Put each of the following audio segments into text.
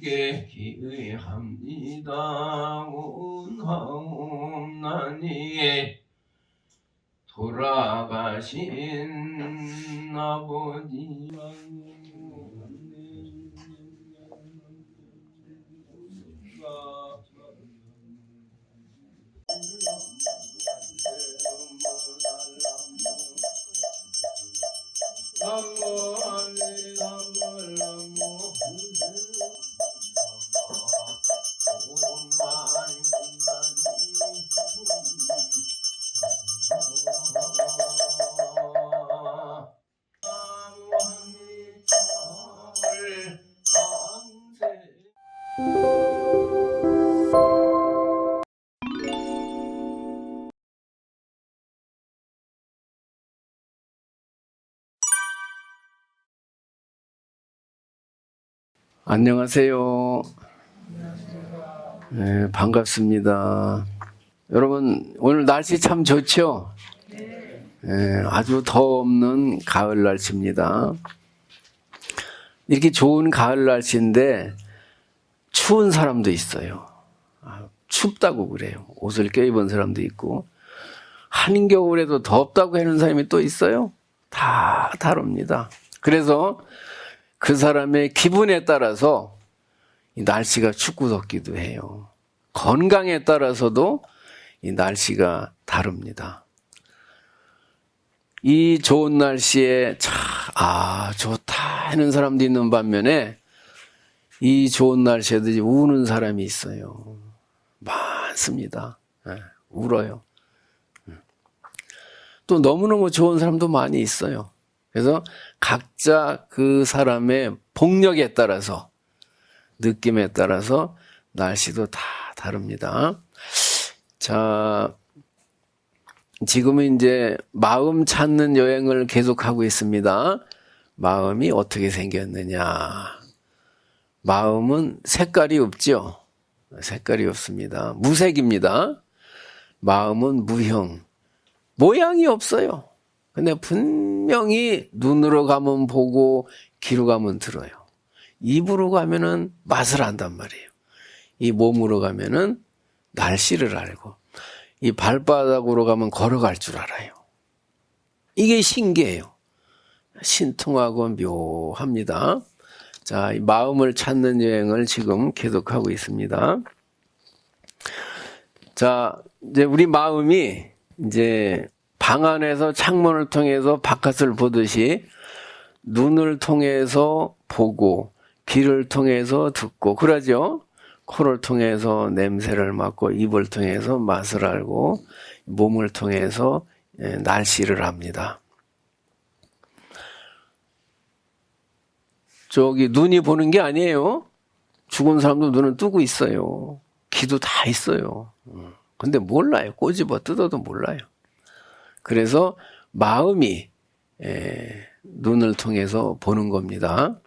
주께 기의합니다. 원하옵나니 돌아가신 아버지 안녕하세요. 네, 반갑습니다. 여러분, 오늘 날씨 참 좋죠? 네, 아주 더 없는 가을 날씨입니다. 이렇게 좋은 가을 날씨인데 추운 사람도 있어요. 춥다고 그래요. 옷을 껴입은 사람도 있고, 한겨울에도 덥다고 하는 사람이 또 있어요. 다 다릅니다. 그래서 그 사람의 기분에 따라서 이 날씨가 춥고 덥기도 해요. 건강에 따라서도 이 날씨가 다릅니다. 이 좋은 날씨에 좋다 하는 사람도 있는 반면에 이 좋은 날씨에도 우는 사람이 있어요. 많습니다. 울어요. 또 너무너무 좋은 사람도 많이 있어요. 그래서 각자 그 사람의 복력에 따라서, 느낌에 따라서 날씨도 다 다릅니다. 자, 지금은 이제 마음 찾는 여행을 계속하고 있습니다. 마음이 어떻게 생겼느냐. 마음은 색깔이 없죠. 색깔이 없습니다. 무색입니다. 마음은 무형. 모양이 없어요. 근데 분명히 눈으로 가면 보고 귀로 가면 들어요. 입으로 가면은 맛을 안단 말이에요. 이 몸으로 가면은 날씨를 알고, 이 발바닥으로 가면 걸어갈 줄 알아요. 이게 신기해요. 신통하고 묘합니다. 자, 이 마음을 찾는 여행을 지금 계속하고 있습니다. 자, 이제 우리 마음이 이제 방 안에서 창문을 통해서 바깥을 보듯이 눈을 통해서 보고 귀를 통해서 듣고 그러죠. 코를 통해서 냄새를 맡고 입을 통해서 맛을 알고 몸을 통해서 날씨를 압니다. 저기 눈이 보는 게 아니에요. 죽은 사람도 눈을 뜨고 있어요. 귀도 다 있어요. 근데 몰라요. 꼬집어 뜯어도 몰라요. 그래서 마음이 눈을 통해서 보는 겁니다.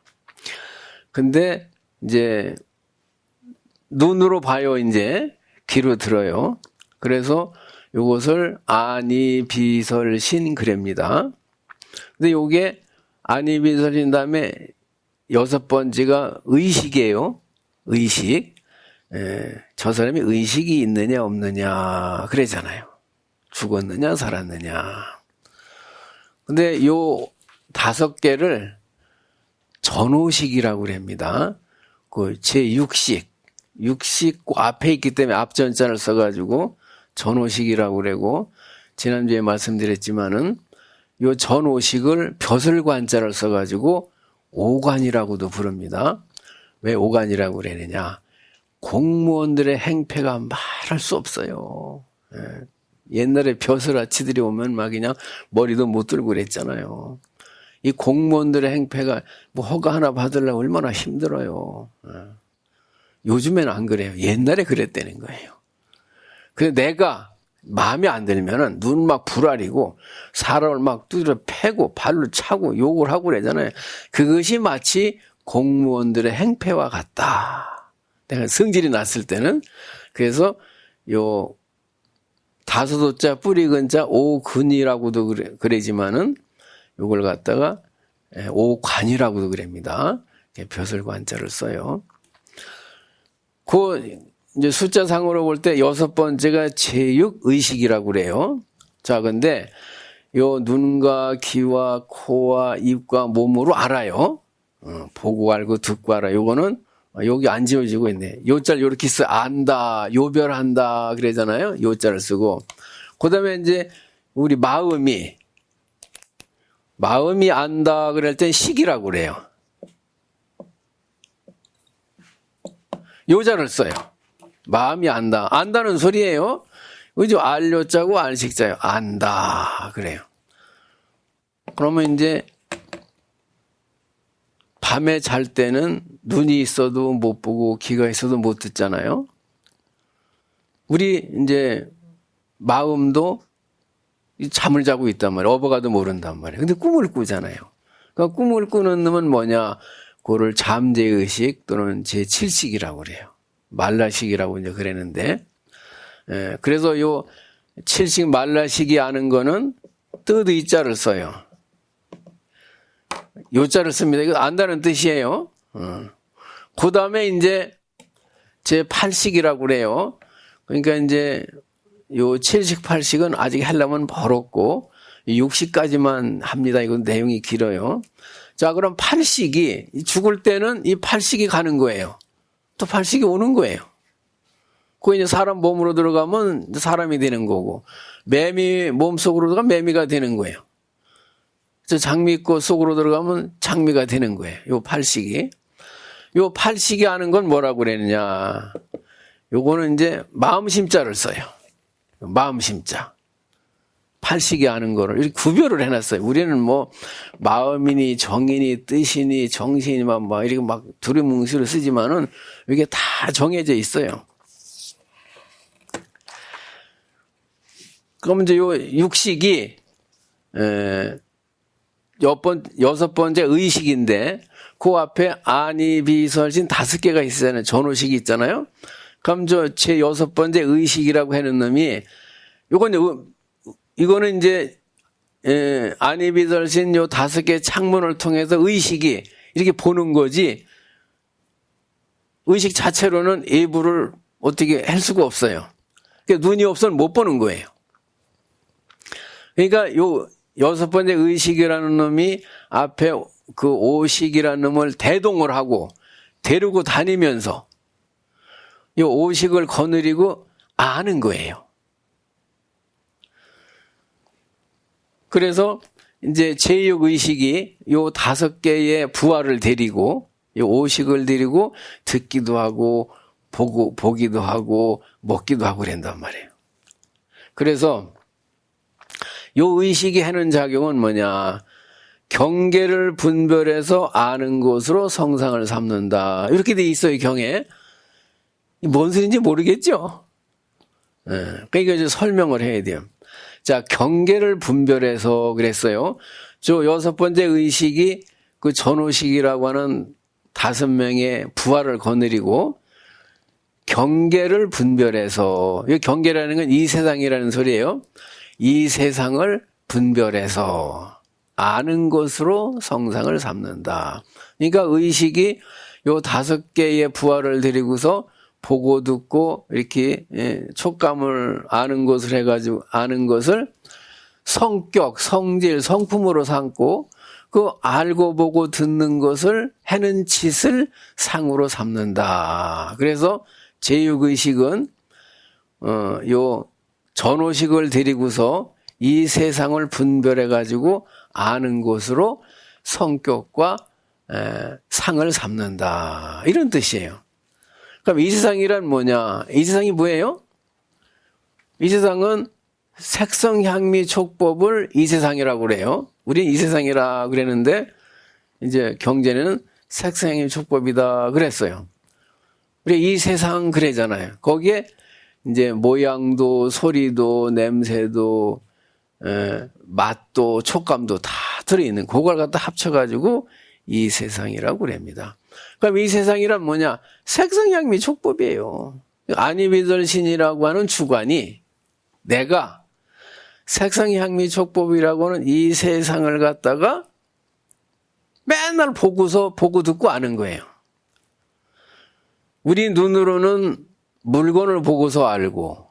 근데 이제 눈으로 봐요. 이제 귀로 들어요. 그래서 이것을 아니비설신 그럽니다. 근데 요게 아니비설신 다음에 6번째가 의식이에요. 의식. 저 사람이 의식이 있느냐 없느냐 그러잖아요. 죽었느냐 살았느냐. 근데 요 5개를 전오식이라고 합니다. 그 제6식. 육식 앞에 있기 때문에 앞전자를 써가지고 전오식이라고 그러고, 지난주에 말씀드렸지만은 요 전오식을 벼슬관자를 써가지고 오관이라고도 부릅니다. 왜 오관이라고 그러느냐. 공무원들의 행패가 말할 수 없어요. 옛날에 벼슬아치들이 오면 막 그냥 머리도 못 들고 그랬잖아요. 이 공무원들의 행패가 뭐 허가 하나 받으려고 얼마나 힘들어요. 요즘에는 안 그래요. 옛날에 그랬다는 거예요. 근데 내가 마음에 안 들면은 눈 막 부라리고 사람을 막 두드려 패고 발로 차고 욕을 하고 그러잖아요. 그것이 마치 공무원들의 행패와 같다. 내가 성질이 났을 때는. 그래서 요 다소도자 뿌리근자 오근이라고도 그러지만은 요걸 갖다가 오관이라고도 그럽니다. 벼슬관자를 써요. 그 이제 숫자상으로 볼 때 6번째가 제6의식이라고 그래요. 자, 근데 요 눈과 귀와 코와 입과 몸으로 알아요. 보고 알고 듣고 알아. 요거는 여기 안 지워지고 있네. 요자를 요렇게 써 안다, 요별한다 그러잖아요. 요자를 쓰고. 그다음에 이제 우리 마음이 안다 그럴 땐 식이라고 그래요. 요자를 써요. 마음이 안다. 안다는 소리예요. 그죠? 알요자고 알식자요. 안다 그래요. 그러면 이제 밤에 잘 때는 눈이 있어도 못 보고 귀가 있어도 못 듣잖아요. 우리 이제 마음도 잠을 자고 있단 말이에요. 어버가도 모른단 말이에요. 근데 꿈을 꾸잖아요. 그러니까 꿈을 꾸는 놈은 뭐냐? 그거를 잠재의식 또는 제7식이라고 그래요. 말라식이라고 이제 그랬는데, 그래서 요 7식 말라식이 아는 거는 뜻 의자를 써요. 요자를 씁니다. 이거 안다는 뜻이에요. 그 다음에 이제 제8식이라고 그래요. 그러니까 이제 요 7식, 8식은 아직 하려면 멀었고, 6식까지만 합니다. 이건 내용이 길어요. 자, 그럼 8식이, 죽을 때는 이 8식이 가는 거예요. 또 8식이 오는 거예요. 그 이제 사람 몸으로 들어가면 사람이 되는 거고, 매미 몸속으로 들어가면 매미가 되는 거예요. 장미꽃 속으로 들어가면 장미가 되는 거예요. 요 8식이. 요 8식이 하는 건 뭐라고 그랬느냐. 요거는 이제 마음심자를 써요. 마음심자. 8식이 하는 거를 이렇게 구별을 해놨어요. 우리는 뭐 마음이니 정이니 뜻이니 정신이만 막 이렇게 막 두루뭉술을 쓰지만은 이게 다 정해져 있어요. 그럼 이제 요 6식이 6번째 의식인데 그 앞에 아니 비설신 5개가 있잖아요. 전호식이 있잖아요. 그럼 제 6번째 의식이라고 하는 놈이 이거는 이제 아니 비설신 요 5개 창문을 통해서 의식이 이렇게 보는 거지 의식 자체로는 예부를 어떻게 할 수가 없어요. 그러니까 눈이 없으면 못 보는 거예요. 그러니까 요 6번째 의식이라는 놈이 앞에 그 오식이라는 놈을 대동을 하고 데리고 다니면서 이 오식을 거느리고 아는 거예요. 그래서 이제 제6의식이 요 5개의 부하를 데리고 이 오식을 데리고 듣기도 하고 보기도 하고 먹기도 하고 그런단 말이에요. 그래서 요 의식이 하는 작용은 뭐냐? 경계를 분별해서 아는 것으로 성상을 삼는다. 이렇게 돼 있어요, 경에. 뭔 소리인지 모르겠죠? 그러니까 이제 설명을 해야 돼요. 자, 경계를 분별해서 그랬어요. 저 6번째 의식이 그 전호식이라고 하는 5명의 부하를 거느리고 경계를 분별해서, 이 경계라는 건 이 세상이라는 소리예요. 이 세상을 분별해서 아는 것으로 성상을 삼는다. 그러니까 의식이 요 5개의 부하를 데리고서 보고 듣고 이렇게 촉감을 아는 것을 해가지고 아는 것을 성격, 성질, 성품으로 삼고 그 알고 보고 듣는 것을 하는 짓을 상으로 삼는다. 그래서 제6의식은 요 전호식을 데리고서 이 세상을 분별해가지고 아는 것으로 성격과 상을 삼는다. 이런 뜻이에요. 그럼 이 세상이란 뭐냐? 이 세상이 뭐예요? 이 세상은 색성, 향미, 촉법을 이 세상이라고 그래요. 우리는 이 세상이라 그랬는데 이제 경전에는 색성, 향미, 촉법이다 그랬어요. 우리 이 세상 그래잖아요. 거기에 이제 모양도 소리도 냄새도 맛도 촉감도 다 들어있는 그걸 갖다 합쳐가지고 이 세상이라고 그럽니다. 그럼 이 세상이란 뭐냐? 색성향미 촉법이에요. 아니비설신이라고 하는 주관이 내가 색성향미 촉법이라고 하는 이 세상을 갖다가 맨날 보고 듣고 아는 거예요. 우리 눈으로는 물건을 보고서 알고,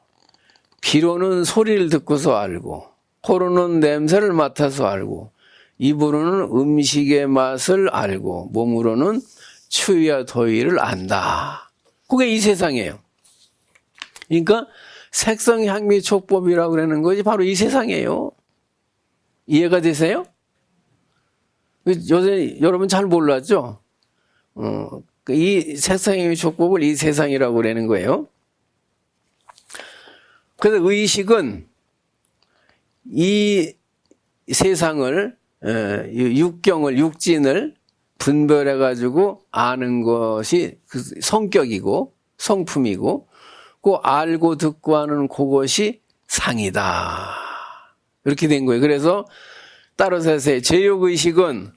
귀로는 소리를 듣고서 알고, 코로는 냄새를 맡아서 알고, 입으로는 음식의 맛을 알고, 몸으로는 추위와 더위를 안다. 그게 이 세상이에요. 그러니까 색성 향미 촉법이라고 그러는 것이 바로 이 세상이에요. 이해가 되세요? 요새 여러분 잘 몰랐죠? 이 색성 향미 촉법을 이 세상이라고 그러는 거예요. 그래서 의식은 이 세상을, 육경을, 육진을 분별해가지고 아는 것이 그 성격이고 성품이고, 그 알고 듣고 하는 그것이 상이다. 이렇게 된 거예요. 그래서 따라서 하세요. 제욕의식은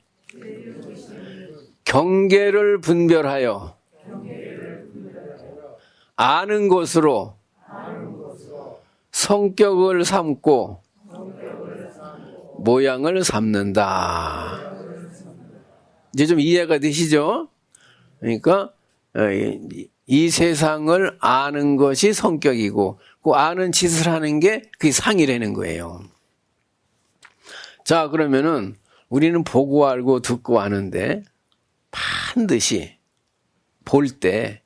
경계를 분별하여 아는 것으로 성격을 삼고 모양을 삼는다. 이제 좀 이해가 되시죠? 그러니까 이 세상을 아는 것이 성격이고, 그 아는 짓을 하는 게 그게 상이라는 거예요. 자, 그러면은 우리는 보고 알고 듣고 아는데 반드시 볼 때,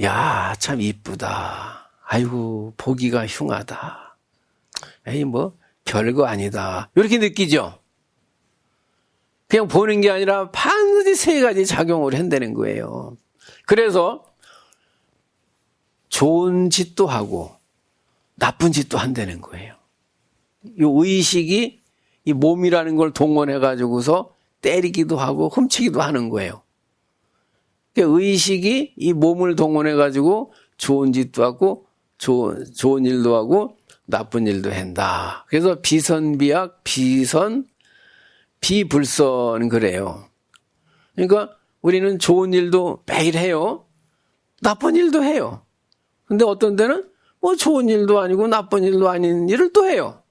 야, 참 이쁘다. 아이고, 보기가 흉하다. 에이, 뭐 별거 아니다. 이렇게 느끼죠? 그냥 보는 게 아니라 반드시 세 가지 작용을 한다는 거예요. 그래서 좋은 짓도 하고 나쁜 짓도 한다는 거예요. 이 의식이 이 몸이라는 걸 동원해가지고서 때리기도 하고 훔치기도 하는 거예요. 의식이 이 몸을 동원해가지고 좋은 짓도 하고 좋은 일도 하고 나쁜 일도 한다. 그래서 비선비악, 비불선 그래요. 그러니까 우리는 좋은 일도 매일 해요. 나쁜 일도 해요. 근데 어떤 때는 뭐 좋은 일도 아니고 나쁜 일도 아닌 일을 또 해요.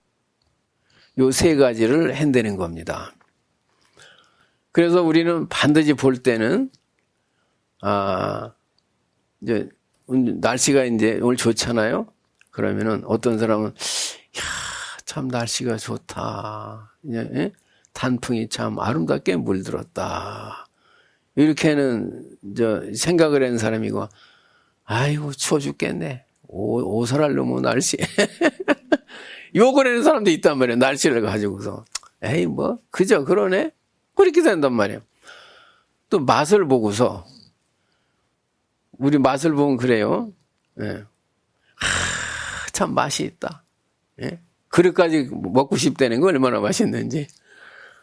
요 세 가지를 한다는 겁니다. 그래서 우리는 반드시 볼 때는, 이제 날씨가 이제 오늘 좋잖아요. 그러면은 어떤 사람은, 야, 참 날씨가 좋다. 이제 단풍이 참 아름답게 물들었다. 이렇게는 생각을 하는 사람이고, 아이고 추워 죽겠네. 옷을 하려면 날씨. 욕을 하는 사람도 있단 말이에요. 날씨를 가지고서. 에이 뭐 그저 그러네. 그렇게 된단 말이에요. 또 맛을 보고서, 우리 맛을 보면 그래요. 예. 참 맛이 있다. 예? 그릇까지 먹고 싶다는 거 얼마나 맛있는지.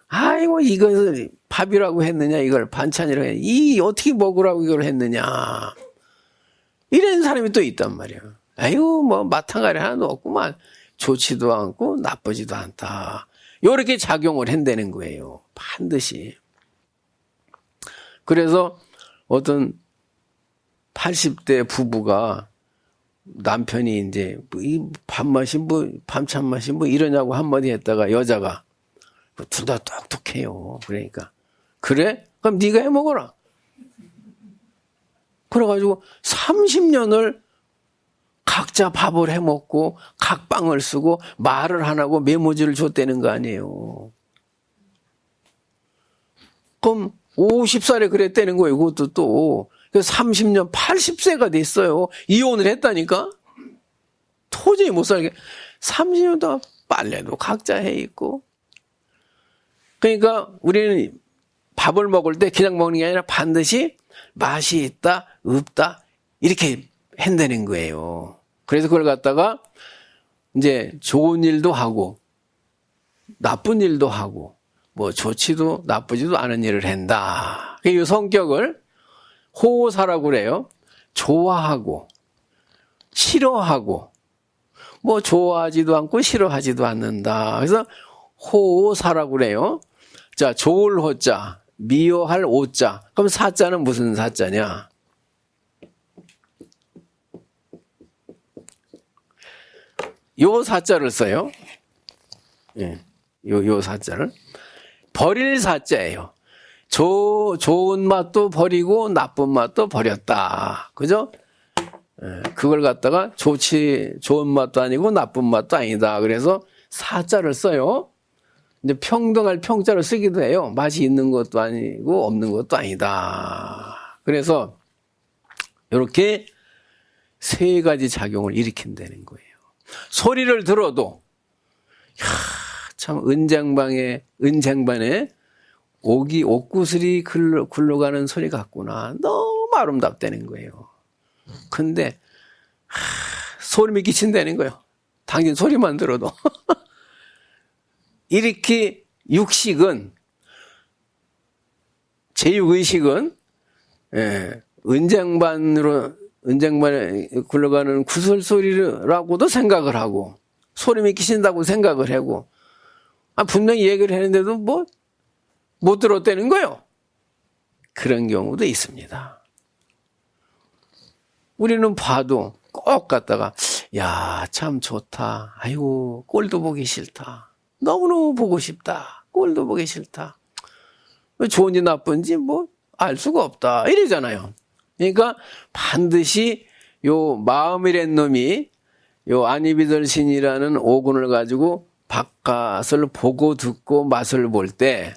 아이고 이걸 밥이라고 했느냐, 이걸 반찬이라고 했느냐, 이 어떻게 먹으라고 이걸 했느냐, 이런 사람이 또 있단 말이에요. 아이고 뭐 마탕가리 하나도 없구만. 좋지도 않고 나쁘지도 않다. 이렇게 작용을 한다는 거예요. 반드시. 그래서 어떤 80대 부부가 남편이 이제 이 밥맛이 뭐 밤찬 맛이 뭐 이러냐고 한마디 했다가 여자가 둘 다 똑똑해요. 그러니까 그래? 그럼 네가 해 먹어라. 그래가지고 30년을 각자 밥을 해 먹고 각 빵을 쓰고 말을 안 하고 메모지를 줬다는 거 아니에요. 그럼 50살에 그랬다는 거예요. 그것도 또 30년 80세가 됐어요. 이혼을 했다니까. 도저히 못 살게. 30년 동안 빨래도 각자 해 있고. 그러니까 우리는 밥을 먹을 때 그냥 먹는 게 아니라 반드시 맛이 있다, 없다 이렇게 한다는 거예요. 그래서 그걸 갖다가 이제 좋은 일도 하고 나쁜 일도 하고 뭐 좋지도 나쁘지도 않은 일을 한다. 이 성격을 호사라고 그래요. 좋아하고 싫어하고 뭐 좋아하지도 않고 싫어하지도 않는다. 그래서 호사라고 그래요. 자, 좋을 호자, 미워할 오자. 그럼 사자는 무슨 사자냐? 요 사자를 써요. 예, 요 사자를. 버릴 사자예요. 좋은 맛도 버리고 나쁜 맛도 버렸다. 그죠? 그걸 갖다가 좋은 맛도 아니고 나쁜 맛도 아니다. 그래서 사자를 써요. 이제 평등할 평자를 쓰기도 해요. 맛이 있는 것도 아니고 없는 것도 아니다. 그래서 이렇게 세 가지 작용을 일으킨다는 거예요. 소리를 들어도 참 은쟁반에 옥구슬이 굴러가는 소리 같구나. 너무 아름답다는 거예요. 근데 소름이 끼친다는 거예요. 당신 소리만 들어도. 이렇게 육식은, 제6의식은 은쟁반에 굴러가는 구슬소리라고도 생각을 하고 소름이 끼친다고 생각을 하고 분명히 얘기를 했는데도 못 들었다는 거예요. 그런 경우도 있습니다. 우리는 봐도 꼭 갖다가 야, 참 좋다. 아이고, 꼴도 보기 싫다. 너무너무 보고 싶다. 꼴도 보기 싫다. 좋은지 나쁜지 알 수가 없다. 이러잖아요. 그러니까 반드시 요 마음이란 놈이 요 아니비덜신이라는 오군을 가지고 바깥을 보고 듣고 맛을 볼 때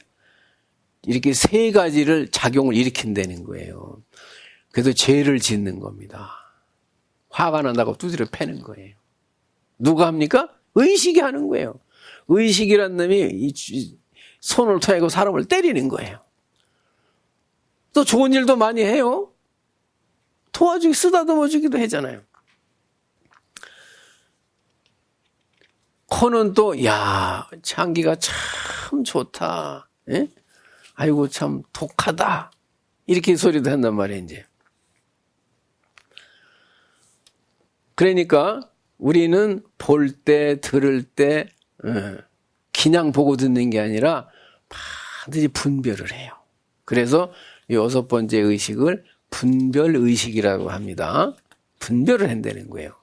이렇게 세 가지를 작용을 일으킨다는 거예요. 그래서 죄를 짓는 겁니다. 화가 난다고 두드려 패는 거예요. 누가 합니까? 의식이 하는 거예요. 의식이란 놈이 손을 토하고 사람을 때리는 거예요. 또 좋은 일도 많이 해요. 도와주기, 쓰다듬어 주기도 하잖아요. 코는 또, 야, 향기가 참 좋다. 예? 아이고, 참 독하다. 이렇게 소리도 한단 말이에요, 이제. 그러니까 우리는 볼 때, 들을 때, 그냥 보고 듣는 게 아니라 반드시 분별을 해요. 그래서 6번째 의식을 분별의식이라고 합니다. 분별을 한다는 거예요.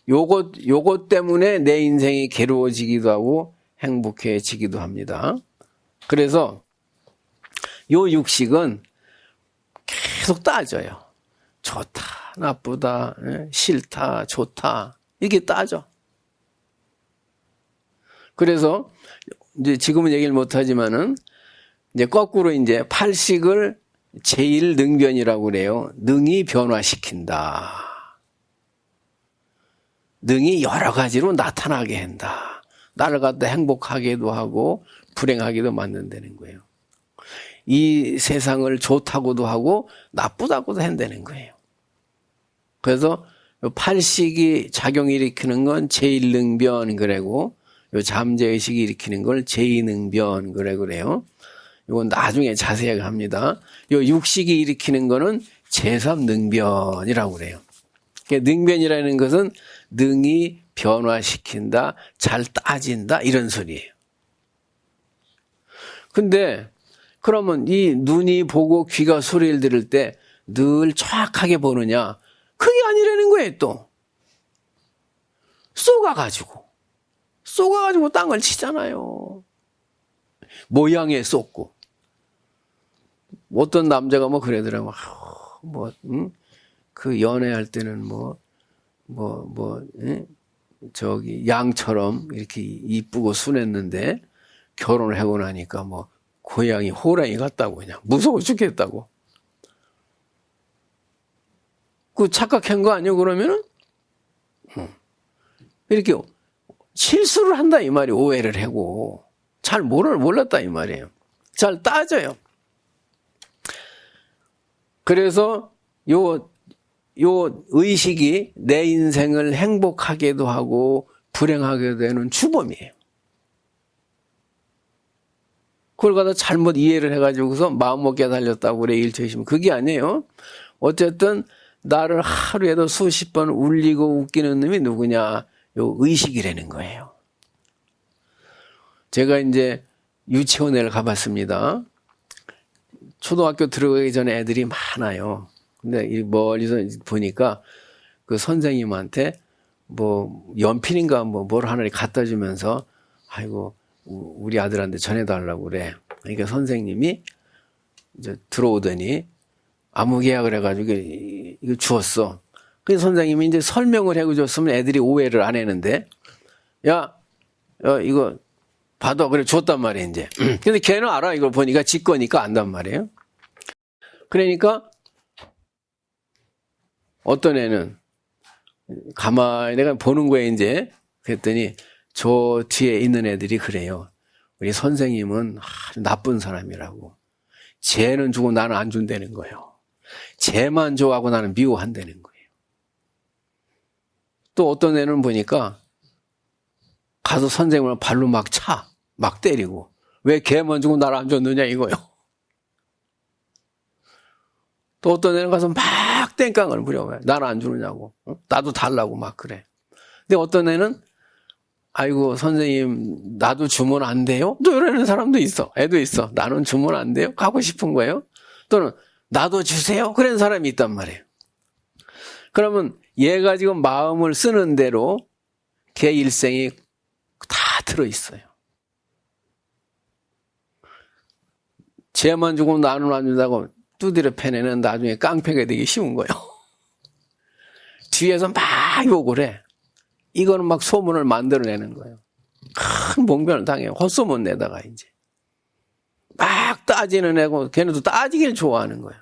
요것 때문에 내 인생이 괴로워지기도 하고 행복해지기도 합니다. 그래서 요 육식은 계속 따져요. 좋다, 나쁘다, 싫다, 좋다. 이렇게 따져. 그래서 이제 지금은 얘기를 못 하지만은 이제 거꾸로 이제 팔식을 제1능변이라고 그래요. 능이 변화시킨다. 능이 여러 가지로 나타나게 한다. 나를 갖다 행복하게도 하고 불행하게도 만든다는 거예요. 이 세상을 좋다고도 하고 나쁘다고도 한다는 거예요. 그래서 팔식이 작용을 일으키는 건 제1능변 그래고 요 잠재의식이 일으키는 걸 제2능변 그래요. 이건 나중에 자세하게 합니다. 요 육식이 일으키는 거는 제3능변이라고 그래요. 능변이라는 것은 능이 변화시킨다, 잘 따진다 이런 소리예요. 근데 그러면 이 눈이 보고 귀가 소리를 들을 때 늘 정확하게 보느냐? 그게 아니라는 거예요, 또. 쏘가가지고 땅을 치잖아요. 모양에 쏟고. 어떤 남자가 그러더라고. 그 연애할 때는 양처럼 이렇게 이쁘고 순했는데 결혼을 하고 나니까 고양이, 호랑이 같다고 그냥 무서워 죽겠다고. 그 착각한 거 아니에요, 그러면은? 이렇게 실수를 한다, 이 말이 오해를 하고. 잘 몰랐다, 이 말이에요. 잘 따져요. 그래서 요 의식이 내 인생을 행복하게도 하고 불행하게 되는 주범이에요. 그걸 갖다 잘못 이해를 해가지고서 마음먹게 달렸다고 그래, 일처이시면. 그게 아니에요. 어쨌든 나를 하루에도 수십 번 울리고 웃기는 놈이 누구냐? 요 의식이라는 거예요. 제가 이제 유치원을 가봤습니다. 초등학교 들어가기 전에 애들이 많아요. 근데 멀리서 보니까 그 선생님한테 연필인가 뭘 하나를 갖다 주면서 아이고 우리 아들한테 전해달라고 그래. 그러니까 선생님이 이제 들어오더니 아무 계약을 해가지고 이거 주었어. 그래서 선생님이 이제 설명을 해줬으면 애들이 오해를 안 했는데, 야, 이거 받아. 그래, 줬단 말이에요, 이제. 근데 걔는 알아. 이걸 보니까 지 거니까 안단 말이에요. 그러니까 어떤 애는 가만히 내가 보는 거예요, 이제. 그랬더니 저 뒤에 있는 애들이 그래요. 우리 선생님은 아주 나쁜 사람이라고. 쟤는 주고 나는 안 준다는 거예요. 쟤만 좋아하고 나는 미워한다는 거예요. 또 어떤 애는 보니까 가서 선생님을 발로 막 차, 막 때리고. 왜 걔만 주고 나를 안 줬느냐 이거요. 또 어떤 애는 가서 막 땡깡을 부려봐요. 나는 안 주느냐고. 나도 달라고 막 그래. 근데 어떤 애는 아이고 선생님 나도 주면 안 돼요? 또 이러는 사람도 있어. 애도 있어. 나는 주면 안 돼요? 가고 싶은 거예요? 또는 나도 주세요? 그런 사람이 있단 말이에요. 그러면 얘가 지금 마음을 쓰는 대로 걔 일생이 다 들어있어요. 쟤만 주고 나는 안 준다고 두드려 패내는 나중에 깡패가 되기 쉬운 거예요. 뒤에서 막 욕을 해. 이거는 막 소문을 만들어내는 거예요. 큰 봉변을 당해요. 헛소문 내다가 이제. 막 따지는 애고 걔네도 따지길 좋아하는 거예요.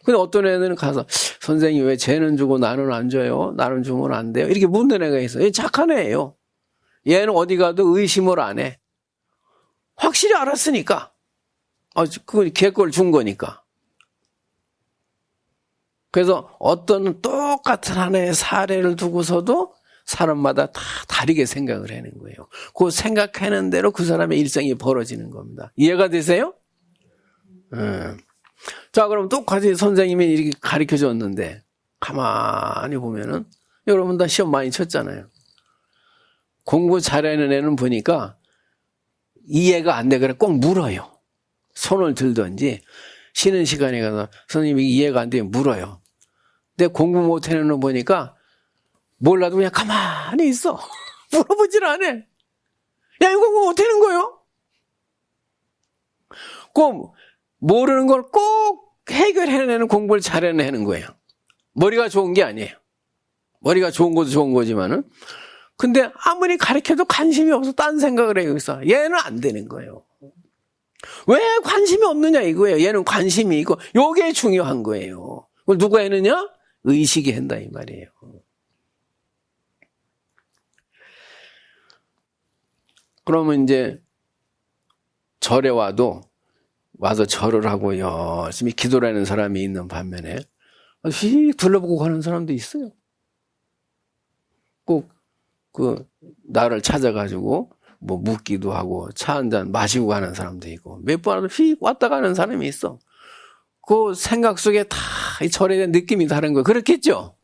근데 어떤 애들은 가서 선생님 왜 쟤는 주고 나는 안 줘요? 나는 주면 안 돼요? 이렇게 묻는 애가 있어요. 얘 착한 애예요. 얘는 어디 가도 의심을 안 해. 확실히 알았으니까. 그건 걔 걸 준 거니까. 그래서 어떤 똑같은 하나의 사례를 두고서도 사람마다 다 다르게 생각을 하는 거예요. 그 생각하는 대로 그 사람의 일생이 벌어지는 겁니다. 이해가 되세요? 자, 그럼 똑같이 선생님이 이렇게 가르쳐 줬는데, 가만히 보면은, 여러분 다 시험 많이 쳤잖아요. 공부 잘하는 애는 보니까 이해가 안 되거나 꼭 물어요. 손을 들든지, 쉬는 시간에 가서 선생님이 이해가 안 되면 물어요. 근데 공부 못하는 애는 보니까 몰라도 그냥 가만히 있어. 물어보질 않아. 야, 이거 공부 못하는 거요? 꼭 모르는 걸 꼭 해결해내는 공부를 잘해내는 거예요. 머리가 좋은 게 아니에요. 머리가 좋은 것도 좋은 거지만은. 근데 아무리 가르쳐도 관심이 없어. 딴 생각을 해요. 여기서. 얘는 안 되는 거예요. 왜 관심이 없느냐 이거예요. 얘는 관심이 있고 요게 중요한 거예요. 그걸 누가 했느냐? 의식이 한다 이 말이에요. 그러면 이제 절에 와서 절을 하고 열심히 기도를 하는 사람이 있는 반면에 휙 둘러보고 가는 사람도 있어요. 꼭 나를 찾아가지고 뭐 묻기도 하고 차 한잔 마시고 가는 사람도 있고 몇 번 휙 왔다 가는 사람이 있어. 그 생각 속에 다 이 절에 대한 느낌이 다른 거예요. 그렇겠죠?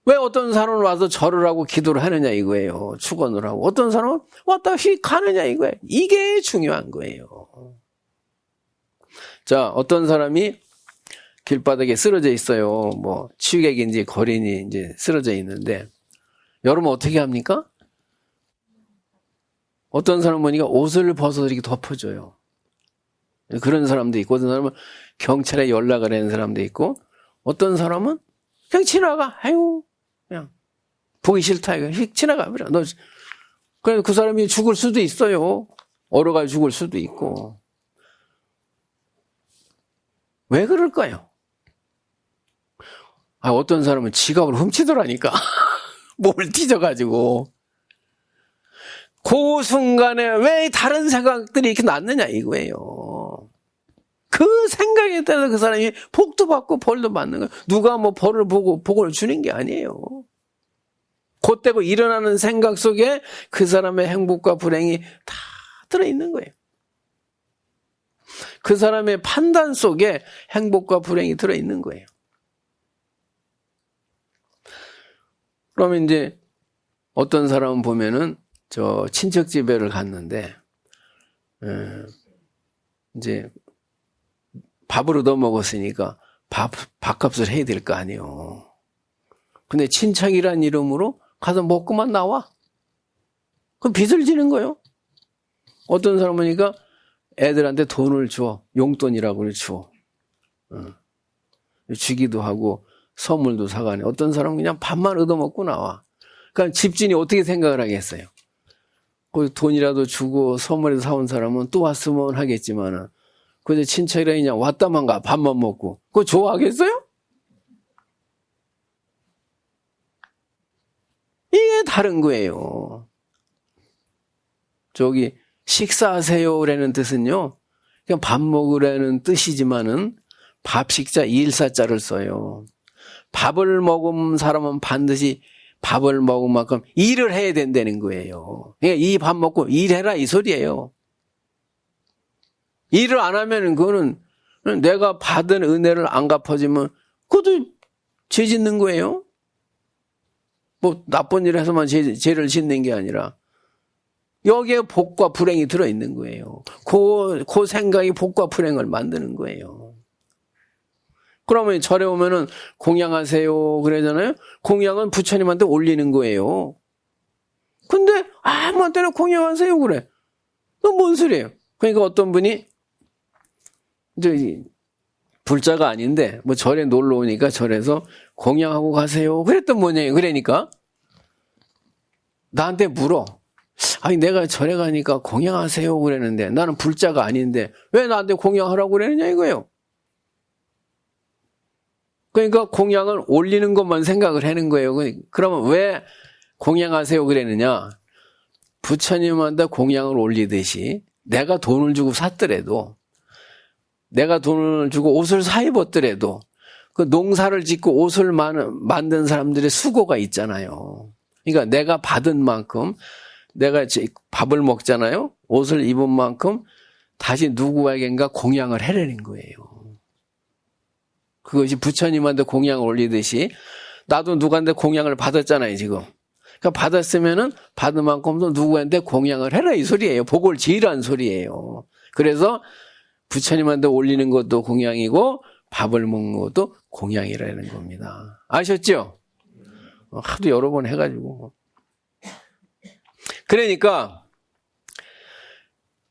왜 어떤 사람은 와서 절을 하고 기도를 하느냐 이거예요. 축원을 하고. 어떤 사람은 왔다 휙 가느냐 이거예요. 이게 중요한 거예요. 자, 어떤 사람이 길바닥에 쓰러져 있어요. 뭐 취객인지 거린이 이제 쓰러져 있는데 여러분 어떻게 합니까? 어떤 사람 보니까 옷을 벗어서 이렇게 덮어줘요. 그런 사람도 있고 어떤 사람은 경찰에 연락을 하는 사람도 있고 어떤 사람은 그냥 지나가. 아유 그냥 보기 싫다 이거 휙 지나가 버려. 그래서 그 사람이 죽을 수도 있어요. 얼어가 죽을 수도 있고. 왜 그럴까요? 어떤 사람은 지갑을 훔치더라니까. 몸을 찢어가지고. 그 순간에 왜 다른 생각들이 이렇게 났느냐 이거예요. 그 생각에 따라서 그 사람이 복도 받고 벌도 받는 거예요. 누가 뭐 벌을 보고 복을 주는 게 아니에요. 그때고 일어나는 생각 속에 그 사람의 행복과 불행이 다 들어있는 거예요. 그 사람의 판단 속에 행복과 불행이 들어있는 거예요. 그러면 이제 어떤 사람은 보면은 저 친척 집에를 갔는데 이제 밥을 얻어 먹었으니까 밥값을 해야 될 거 아니에요. 근데 친척이란 이름으로 가서 먹고만 나와. 그럼 빚을 지는 거예요. 어떤 사람은 보니까 애들한테 돈을 줘. 용돈이라고 줘. 주기도 하고 선물도 사가네. 어떤 사람은 그냥 밥만 얻어먹고 나와. 그러니까 집주인이 어떻게 생각을 하겠어요? 그 돈이라도 주고 선물이라도 사온 사람은 또 왔으면 하겠지만은 그저 친척이라 그냥 왔다만 가. 밥만 먹고. 그거 좋아하겠어요? 이게 다른 거예요. 저기 식사하세요라는 뜻은요. 그냥 밥 먹으라는 뜻이지만은 밥 식자 일사자를 써요. 밥을 먹은 사람은 반드시 밥을 먹은 만큼 일을 해야 된다는 거예요. 그러니까 이 밥 먹고 일해라 이 소리예요. 일을 안 하면은 그거는 내가 받은 은혜를 안 갚아주면 그것도 죄 짓는 거예요. 뭐 나쁜 일 해서만 죄를 짓는 게 아니라 여기에 복과 불행이 들어있는 거예요. 그 생각이 복과 불행을 만드는 거예요. 그러면 절에 오면은 공양하세요 그러잖아요. 공양은 부처님한테 올리는 거예요. 근데 아무한테나 공양하세요 그래. 그건 뭔 소리예요? 그러니까 어떤 분이 이제 불자가 아닌데 뭐 절에 놀러 오니까 절에서 공양하고 가세요 그랬던 모양이에요. 그러니까 나한테 물어. 아니 내가 절에 가니까 공양하세요 그랬는데 나는 불자가 아닌데 왜 나한테 공양하라고 그러느냐 이거예요. 그러니까 공양을 올리는 것만 생각을 하는 거예요. 그러면 왜 공양하세요 그랬느냐. 부처님한테 공양을 올리듯이 내가 돈을 주고 샀더라도 내가 돈을 주고 옷을 사 입었더라도 그 농사를 짓고 옷을 만든 사람들의 수고가 있잖아요. 그러니까 내가 받은 만큼 내가 밥을 먹잖아요. 옷을 입은 만큼 다시 누구에겐가 공양을 해내는 거예요. 그것이 부처님한테 공양을 올리듯이 나도 누구한테 공양을 받았잖아요 지금. 그러니까 받았으면은 받은 만큼도 누구한테 공양을 해라 이 소리예요. 복을 지으라는 소리예요. 그래서 부처님한테 올리는 것도 공양이고 밥을 먹는 것도 공양이라는 겁니다. 아셨죠? 하도 여러 번 해가지고. 그러니까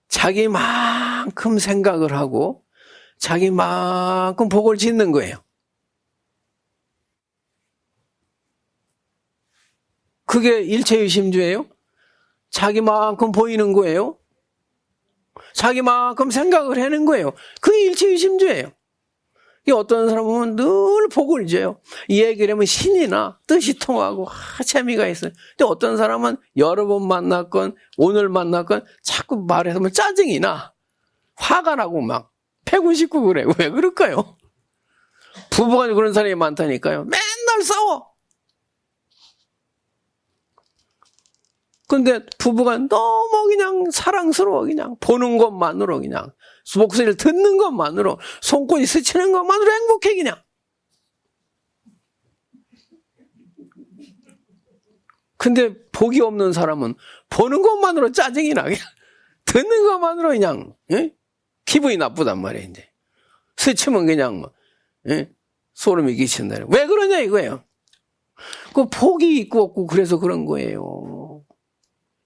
자기만큼 생각을 하고 자기만큼 복을 짓는 거예요. 그게 일체유심주예요. 자기만큼 보이는 거예요. 자기만큼 생각을 하는 거예요. 그게 일체유심주예요. 어떤 사람은 늘 복을 줘요. 이 얘기를 하면 신이 나 뜻이 통하고 재미가 있어요. 근데 어떤 사람은 여러 번 만났건 오늘 만났건 자꾸 말해서 짜증이 나. 화가 나고 막 패고 싶고 그래. 왜 그럴까요? 부부간 그런 사람이 많다니까요. 맨날 싸워. 근데 부부가 너무 그냥 사랑스러워. 그냥 보는 것만으로 그냥 목소리를 듣는 것만으로 손꼽이 스치는 것만으로 행복해 그냥. 근데 복이 없는 사람은 보는 것만으로 짜증이 나. 그냥 듣는 것만으로 그냥 기분이 나쁘단 말이에요. 이제 스치면 그냥 뭐 소름이 끼친다. 왜 그러냐 이거예요. 그 복이 있고 없고 그래서 그런 거예요.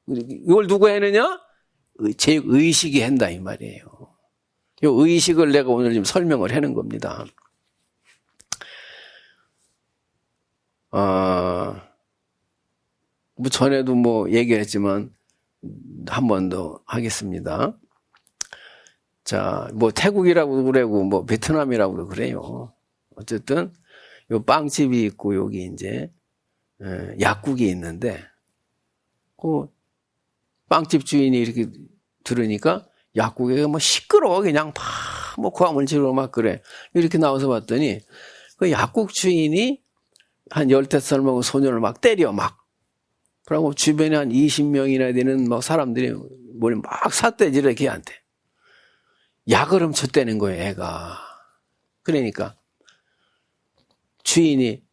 이걸 누가 해느냐? 제 의식이 한다 이 말이에요. 이 의식을 내가 오늘 좀 설명을 하는 겁니다. 뭐 전에도 뭐 얘기를 했지만 한 번 더 하겠습니다. 자, 뭐 태국이라고 그러고 뭐 베트남이라고 그래요. 어쨌든 요 빵집이 있고 여기 이제 약국이 있는데 그 빵집 주인이 이렇게 들으니까 약국에 뭐 시끄러워 그냥 뭐 고함을지르고 막 그래. 이렇게 나와서 봤더니 그 약국 주인이 한 15살 먹은 소년을 막 때려 막. 그러고 주변에 한 20명이나 되는 막 사람들이 뭘 막 삿대질해 걔한테. 약을 훔쳤다는 거예요 애가. 그러니까 주인이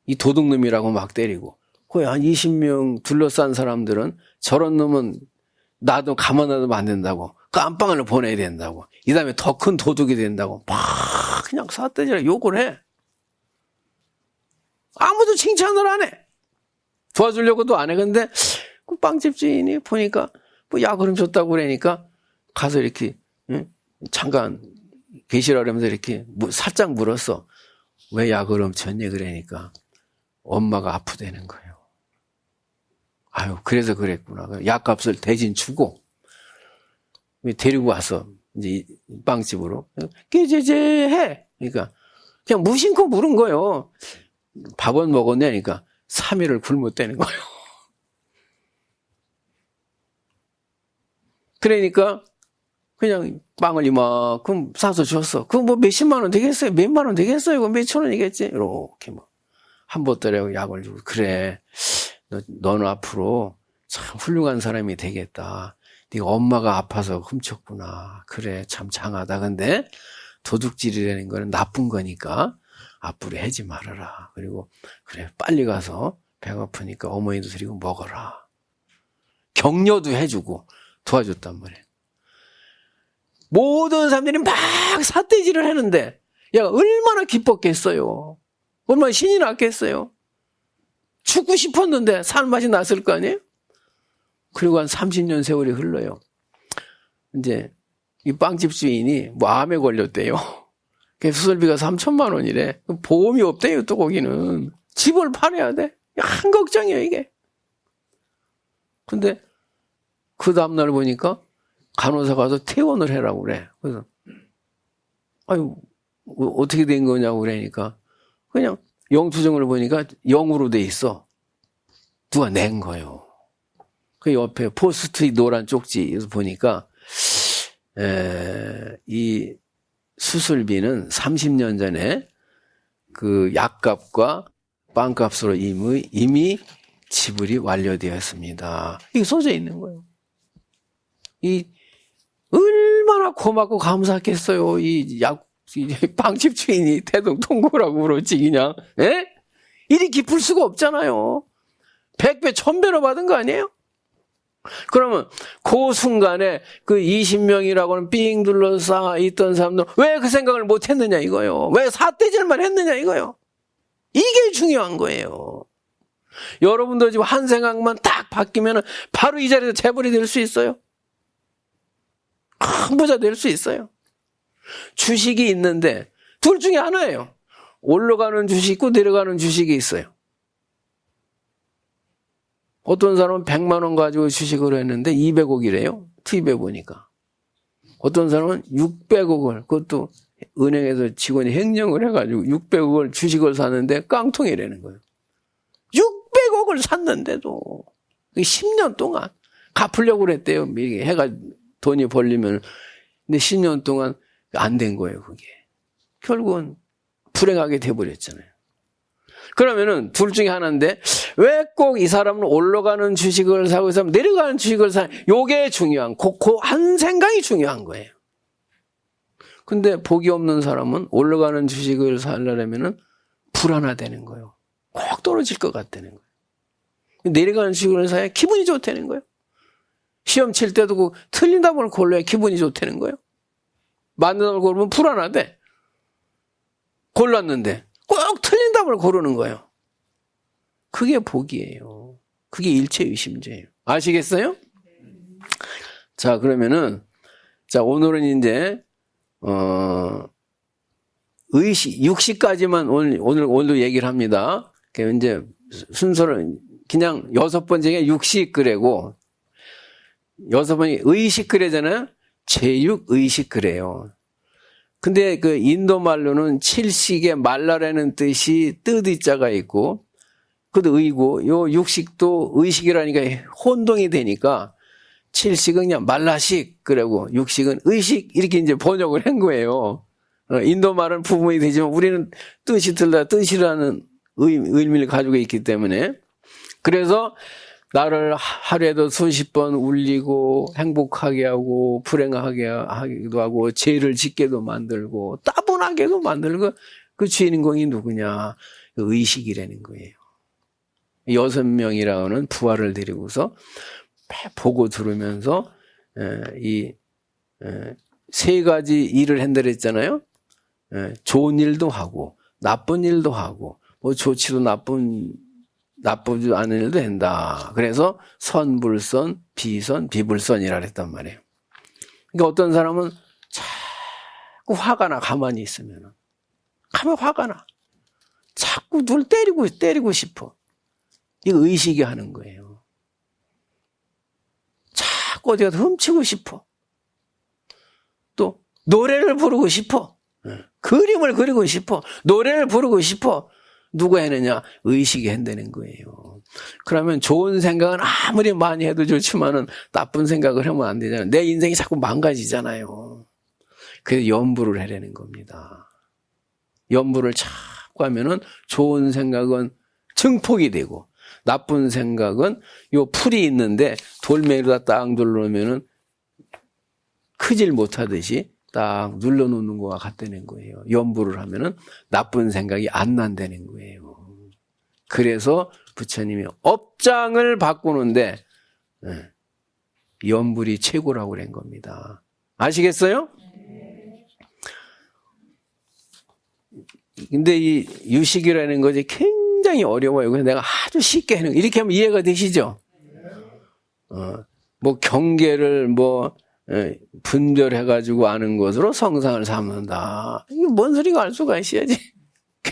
이 도둑놈이라고 막 때리고 거의 한 20명 둘러싼 사람들은 저런 놈은 나도 가만 놔두면 안 된다고 깜빵을 보내야 된다고 이 다음에 더 큰 도둑이 된다고 막 그냥 삿대질해 욕을 해. 아무도 칭찬을 안 해. 도와주려고도 안 해. 근데 그 빵집 주인이 보니까 뭐 약을 줬다고 그러니까 가서 이렇게 잠깐 계시라 그러면서 이렇게 살짝 물었어. 왜 약을 줬냐 그러니까 엄마가 아프다는 거예요. 아유, 그래서 그랬구나. 약값을 대신 주고 데리고 와서 이제 빵집으로 깨제제 해. 그러니까 그냥 무심코 물은 거예요. 밥은 먹었냐니까 3일을 굶었다는 거예요. 그러니까 그냥 빵을 이만큼 사서 줬어. 그럼 뭐 몇십만 원 되겠어요? 몇만 원 되겠어요? 이거 몇천 원이겠지? 이렇게 뭐 한 보따리하고 약을 주고 그래. 너는 앞으로 참 훌륭한 사람이 되겠다. 네가 엄마가 아파서 훔쳤구나. 그래, 참 장하다. 근데 도둑질이라는 거는 나쁜 거니까 앞으로 하지 말아라. 그리고 그래, 빨리 가서 배가 아프니까 어머니도 데리고 먹어라. 격려도 해주고 도와줬단 말이에요. 모든 사람들이 막 삿대질을 하는데 얘가 얼마나 기뻤겠어요. 얼마나 신이 났겠어요. 죽고 싶었는데 사는 맛이 났을 거 아니에요? 그리고 한 30년 세월이 흘러요. 이제 이 빵집 주인이 뭐 암에 걸렸대요. 수술비가 3천만 원이래. 보험이 없대요, 또 거기는. 집을 팔아야 돼. 한 걱정이에요, 이게. 근데 그 다음날 보니까 간호사 가서 퇴원을 해라고 그래. 그래서 아유, 어떻게 된 거냐고 그러니까 그냥 영수증을 보니까 0으로 돼 있어. 누가 낸 거예요. 그 옆에 포스트잇 노란 쪽지에서 보니까 이 수술비는 30년 전에 그 약값과 빵값으로 이미 지불이 완료되었습니다. 이게 써져 있는 거예요. 이 얼마나 고맙고 감사했겠어요. 이 빵집 주인이 대동통고라고 그러지 그냥. 에? 일이 깊을 수가 없잖아요. 100배, 1000배로 받은 거 아니에요? 그러면 그 순간에 그 20명이라고는 삥 둘러싸 있던 사람들 왜 그 생각을 못 했느냐 이거요. 왜 삿대질만 했느냐 이거요. 이게 중요한 거예요. 여러분도 지금 한 생각만 딱 바뀌면 바로 이 자리에서 재벌이 될 수 있어요. 큰 부자 될 수 있어요. 주식이 있는데 둘 중에 하나예요. 올라가는 주식이 있고 내려가는 주식이 있어요. 어떤 사람은 100만 원 가지고 주식을 했는데 200억이래요. TV에 보니까. 어떤 사람은 600억을 그것도 은행에서 직원이 횡령을 해가지고 600억을 주식을 샀는데 깡통이라는 거예요. 600억을 샀는데도 10년 동안 갚으려고 그랬대요. 해가 돈이 벌리면. 근데 10년 동안 안 된 거예요, 그게. 결국은 불행하게 돼버렸잖아요. 그러면은 둘 중에 하나인데 왜 꼭 이 사람은 올라가는 주식을 사고 이 사람은 내려가는 주식을 사? 요게 중요한, 그 한 생각이 중요한 거예요. 근데 복이 없는 사람은 올라가는 주식을 살려면은 불안하다는 거예요. 꼭 떨어질 것 같다는 거예요. 내려가는 주식을 사야 기분이 좋다는 거예요. 시험 칠 때도 그 틀린 답을 골라야 기분이 좋다는 거예요. 맞는 답을 고르면 불안하대. 골랐는데 꼭 틀린 답을 고르는 거예요. 그게 복이에요. 그게 일체유심죄예요. 아시겠어요? 자, 그러면은 자, 오늘은 이제 의식, 육식까지만 오늘도 얘기를 합니다. 이제 순서를 그냥 6번째가 육식그래고 6번이 의식그래잖아요. 제육의식그래요. 근데 그 인도 말로는 칠식에 말라라는 뜻이 뜻의자가 있고 그것도 의고 요 육식도 의식이라니까 혼동이 되니까 칠식은 그냥 말라식 그러고 육식은 의식 이렇게 이제 번역을 한 거예요. 인도 말은 부분이 되지만 우리는 뜻이 틀다 뜻이라는 의미를 가지고 있기 때문에 그래서 나를 하루에도 수십 번 울리고 행복하게 하고 불행하게 하기도 하고 죄를 짓게도 만들고 따분하게도 만들고 그 주인공이 누구냐? 의식이라는 거예요. 6명이라는 부하를 데리고서 보고 들으면서 이 세 가지 일을 한다 그랬잖아요. 좋은 일도 하고 나쁜 일도 하고 뭐 좋지도 나쁜 나쁘지 않은 일도 된다. 그래서 선불선, 비선, 비불선이라 그랬단 말이에요. 그러니까 어떤 사람은 자꾸 화가 나, 가만히 있으면. 가만히 화가 나. 자꾸 누굴 때리고 싶어. 이거 의식이 하는 거예요. 자꾸 어디 가서 훔치고 싶어. 또 노래를 부르고 싶어. 그림을 그리고 싶어. 노래를 부르고 싶어. 누가 해내냐? 의식이 한다는 거예요. 그러면 좋은 생각은 아무리 많이 해도 좋지만은 나쁜 생각을 하면 안 되잖아요. 내 인생이 자꾸 망가지잖아요. 그래서 염불을 해내는 겁니다. 염불을 자꾸 하면은 좋은 생각은 증폭이 되고 나쁜 생각은 요 풀이 있는데 돌멩이로다 딱 눌러놓으면은 크질 못하듯이 딱 눌러놓는 거와 같다는 거예요. 염불을 하면은 나쁜 생각이 안 난다는 거예요. 그래서 부처님이 업장을 바꾸는데 염불이 최고라고 그런 겁니다. 아시겠어요? 근데 이 유식이라는 것이 굉장히 어려워요. 그래서 내가 아주 쉽게 하는 거. 이렇게 하면 이해가 되시죠? 뭐 경계를 분별해가지고 아는 것으로 성상을 삼는다. 이게 뭔 소리가 알 수가 있어야지.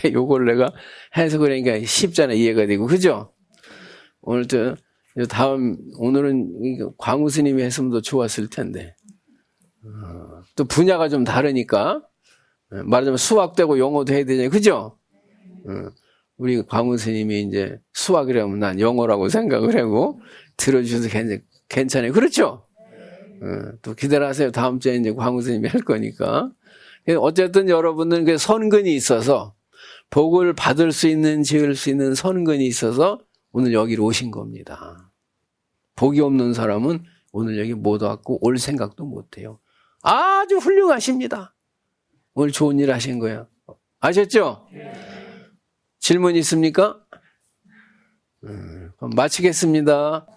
요걸 내가 해석을 하니까 쉽잖아요. 이해가 되고. 그죠? 오늘은 광우 스님이 했으면 더 좋았을 텐데. 또 분야가 좀 다르니까. 말하자면 수학되고 영어도 해야 되잖아요. 그죠? 우리 광우 스님이 이제 수학이라면 난 영어라고 생각을 하고 들어주셔서 괜찮아요. 그렇죠? 또 기다려하세요. 다음 주에 이제 광우 스님이 할 거니까. 어쨌든 여러분들은 그 선근이 있어서 복을 받을 수 있는, 지을 수 있는 선근이 있어서 오늘 여기로 오신 겁니다. 복이 없는 사람은 오늘 여기 못 왔고 올 생각도 못 해요. 아주 훌륭하십니다. 오늘 좋은 일 하신 거예요. 아셨죠? 질문 있습니까? 그럼 마치겠습니다.